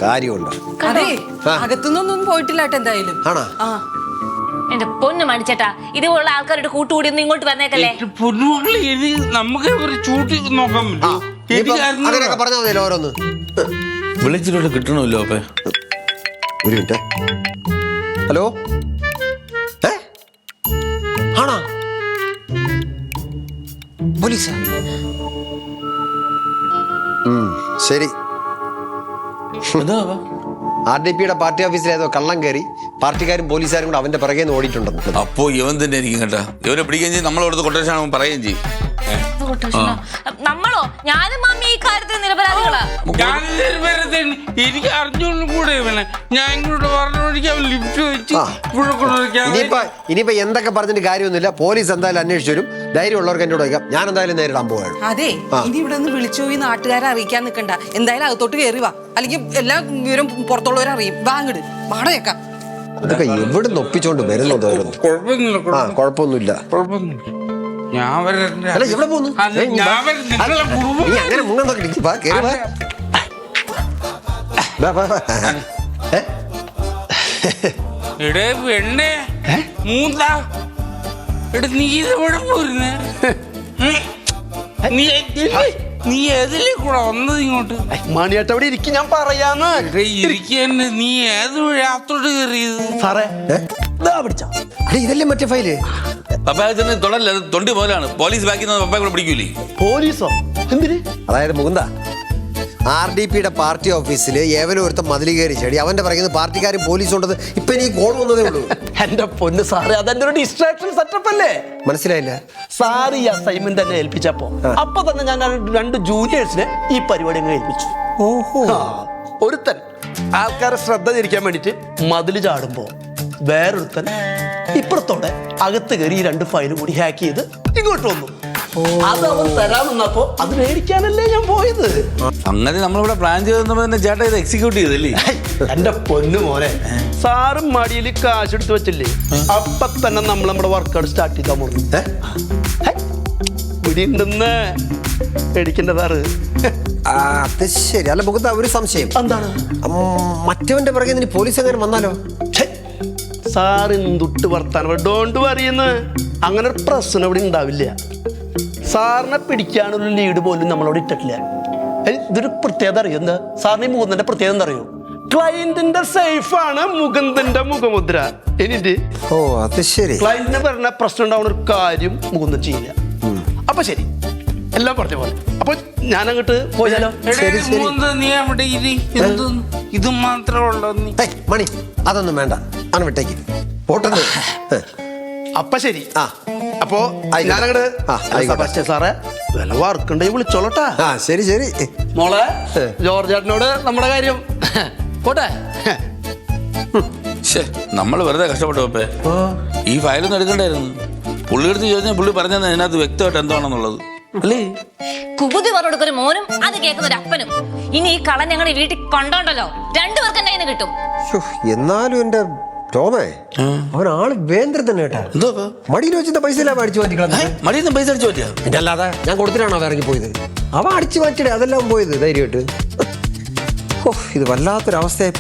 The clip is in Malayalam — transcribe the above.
കാര്യമുണ്ടോ? അകത്തുനിന്നൊന്നും പോയിട്ടില്ല എന്തായാലും. ആണോ? എന്റെ പൊന്നു മണിച്ചേട്ടാ, ഇതുപോലുള്ള ആൾക്കാരുടെ കൂട്ടുകൂടി ഒന്നും ഇങ്ങോട്ട് വന്നേക്കല്ലേ. പൊന്നുമക്കളെ നമുക്ക് ഒരു ചൂട്ടി നോക്കാൻ അങ്ങനെയൊക്കെ പറഞ്ഞാൽ മതിയല്ലോ ഓരോന്ന്. വിളിച്ചിട്ട് കിട്ടണമല്ലോ. അപ്പൊ ഒരു മിനിറ്റ്. ഹലോ, ആണോ? പോലീസാ? ശരി. RDPയുടെ പാർട്ടി ഓഫീസിൽ ഏതോ കള്ളം കയറി പാർട്ടിക്കാരും പോലീസുകാരും കൂടെ അവന്റെ പിറകെ നിന്ന് ഓടിയിട്ടുണ്ടെന്ന്. അപ്പോ ഇവൻ തന്നെ ആയിരിക്കും കേട്ടാ. ഇവനെ പിടിക്കുകയും ചെയ്യും, നമ്മളവിടുത്തെ കൊട്ടേഷൻ പറയുകയും ചെയ്യും. നമ്മളോ? ഞാനും മമ്മി ഈ കാര്യത്തിൽ നിരപരാധികളാ. എനിക്ക് അറിഞ്ഞോണ്ടും കൂടെ ഞാൻ ഇങ്ങോട്ട് പറഞ്ഞോടിക്കാൻ ലിഫ്റ്റ് വെച്ച് ഇനിയിപ്പോ എന്തൊക്കെ പറഞ്ഞിട്ട് കാര്യമൊന്നുമില്ല. പോലീസ് എന്തായാലും അന്വേഷിച്ചു വരും. ധൈര്യമുള്ളവർക്ക് എന്റെ കൂടെ വയ്ക്കാം. ഞാൻ എന്തായാലും നേരിടാൻ പോവാണ്. അതെ, ഇനി ഇവിടെ നിന്ന് വിളിച്ചു പോയി നാട്ടുകാരെ അറിയിക്കാൻ നിൽക്കണ്ട. എന്തായാലും അകത്തോട്ട് കയറി വാ, അല്ലെങ്കിൽ എല്ലാ വിവരം പുറത്തുള്ളവരെ അറിയും. വാങ്ങിട് വാടകയൊക്കെ. അതൊക്കെ എവിടെ നിന്ന് ഒപ്പിച്ചോണ്ട് വരുന്നത്? കുഴപ്പമൊന്നുമില്ല. ഞാൻ എവിടെ പോകുന്നു? അങ്ങനെ മുങ്ങ നോക്കി എടേ പെണ്ണേ മൂന്നാ എടാ നീ ഇതെവിടെ പോരുന്നേ? നീ ഏതിലേ കൂടെ വന്നത് ഇങ്ങോട്ട്? മണിയേട്ട അവിടെ ഇരിക്കും, ഞാൻ പറയാന്ന്. ഇരിക്കന്നെ. നീ ഏത് വഴിയാത്തോട്ട് കയറിയത്? സാറേ പിടിച്ചോ. ഇതല്ലേ മറ്റേ ഫയല്? പപ്പായ തൊടല്ല, അത് തൊണ്ടി പോലാണ്. പോലീസ് ബാക്കി പപ്പായ കൂടെ പിടിക്കൂലേ? പോലീസോ? എന്തിന്? അതായത് മുകുന്ദ, RDPയുടെ പാർട്ടി ഓഫീസിൽ ഏവനും ഒരുത്തം മതിൽ കയറി ചെടി അവന്റെ പറയുന്നത് പാർട്ടിക്കാരും പോലീസും ഉണ്ടത്. ഇപ്പൊ എനിക്ക് കോൾ വന്നതേ ഉള്ളൂ. എന്റെ പൊന്ന് സാറേ, അതെന്റെ ഒരു ഡിസ്ട്രാക്ഷൻ സെറ്റപ്പ് അല്ലേ? മനസ്സിലായില്ല സാറ് ഈ അസൈൻമെന്റ് തന്നെ ഏൽപ്പിച്ചപ്പോ അപ്പൊ തന്നെ ഞാൻ 2 ജൂനിയേഴ്സിനെ ഈ പരിപാടി അങ്ങ് ഏൽപ്പിച്ചു. ഓഹോ. ഒരുത്തൻ ആൾക്കാരെ ശ്രദ്ധ തിരിക്കാൻ വേണ്ടിട്ട് മതില് ചാടുമ്പോ വേറൊരുത്തൻ ഇപ്പുറത്തോടെ അകത്ത് കയറി ഈ 2 ഫയലും കൂടി ഹാക്ക് ചെയ്ത് ഇങ്ങോട്ട് വന്നു. അത് അവൻ തരാമെന്നപ്പോ അത് മേടിക്കാനല്ലേ ഞാൻ പോയത്. അങ്ങനെ നമ്മളിവിടെ പ്ലാൻ ചെയ്തെന്നെ ചേട്ടാ ഇത് എക്സിക്യൂട്ട് ചെയ്തല്ലേ? എന്റെ പൊന്നു മോനെ, സാറും മടിയിൽ കാശ് എടുത്ത് വെച്ചില്ലേ, അപ്പൊ തന്നെ നമ്മൾ നമ്മുടെ വർക്കൗട്ട് സ്റ്റാർട്ട് ചെയ്താൽ പോകുന്നു. ഇവിടെയുണ്ടെന്ന് പേടിക്കണ്ട സാറ്. അത് ശരി. അല്ല മുകുന്ദ, ഒരു സംശയം. എന്താണ്? മറ്റവന്റെ പിറകെ പോലീസ് എങ്ങനെ വന്നാലോ? സാർ എന്തുട്ട് വർത്താനം ഡോണ്ട് പറയുന്ന അങ്ങനെ ഒരു പ്രശ്നം ഇവിടെ ഉണ്ടാവില്ല. സാറിനെ പിടിക്കാനുള്ള ലീഡ് പോലും നമ്മളവിടെ ഇട്ടിട്ടില്ല. ഇതൊരു പ്രത്യേകത അറിയോ? എന്താ സാറിന് ഈ മുകുന്ദന്റെ പ്രത്യേകത എന്താ അറിയോ? ക്ലയന്റിന്റെ സേഫാണ് മുകുന്ദന്റെ മുഖമുദ്ര. എന്നിട്ട് അത് ശരി. ക്ലയന്റിന് പറഞ്ഞ പ്രശ്നം ഉണ്ടാവുന്ന ഒരു കാര്യം മുകുന്ദൻ ചെയ്യില്ല. അപ്പൊ ശരി, എല്ലാം പറഞ്ഞ പോലെ. അപ്പൊ ഞാൻ അങ്ങോട്ട് പോയാലോ? നീ അവിടെ ഇത് മാത്രമുള്ളൂ. മണി, അതൊന്നും വേണ്ട, ആണ് വിട്ടേക്ക് പോട്ടെന്ന്. അപ്പൊ ശരി. അപ്പോ ഞാനങ്ങോട്ട് സാറേ വില വർക്കുണ്ടെങ്കിൽ വിളിച്ചോളട്ടാ. ശരി ശരി. മോളെ, ജോർജ് ചേട്ടനോട് നമ്മുടെ കാര്യം പോട്ടെ. നമ്മൾ വെറുതെ കഷ്ടപ്പെട്ടു പപ്പേ. ഈ ഫയലൊന്നും എടുക്കണ്ടായിരുന്നു. പുള്ളി എടുത്ത് ചോദിച്ചാൽ പുള്ളി പറഞ്ഞത് അതിനകത്ത് വ്യക്തമായിട്ട് എന്താണെന്നുള്ളത് അല്ലേ? കുബുദ്ധി പറഞ്ഞൊടുക്കൊരു മോനും അത് കേൾക്കുന്ന ഒരു അപ്പനും. ഇനി ഈ കള്ളൻ ഞങ്ങളുടെ വീട്ടിൽ കൊണ്ടോണ്ടല്ലോ, 2 പേർക്ക് എന്നെ കിട്ടും. എന്നാലും എന്റെ ടോമേ, അവനാള് വേന്ദ്രൻ തന്നെ കേട്ടാ. എന്തോ മടിയിൽ വെച്ചിട്ട് പൈസ എല്ലാം അടിച്ചു മാറ്റിക്കളെ. മടിയിൽ പൈസ അടിച്ചു മാറ്റിയാ? പിന്നെ അല്ലാതെ ഞാൻ കൊടുത്തിട്ടാണോ അവ ഇറങ്ങി പോയത്? അവ അടിച്ചു മാറ്റിടേ, അതെല്ലാം പോയത് ധൈര്യമായിട്ട്. ഇത് വല്ലാത്തൊരവസ്ഥയായി.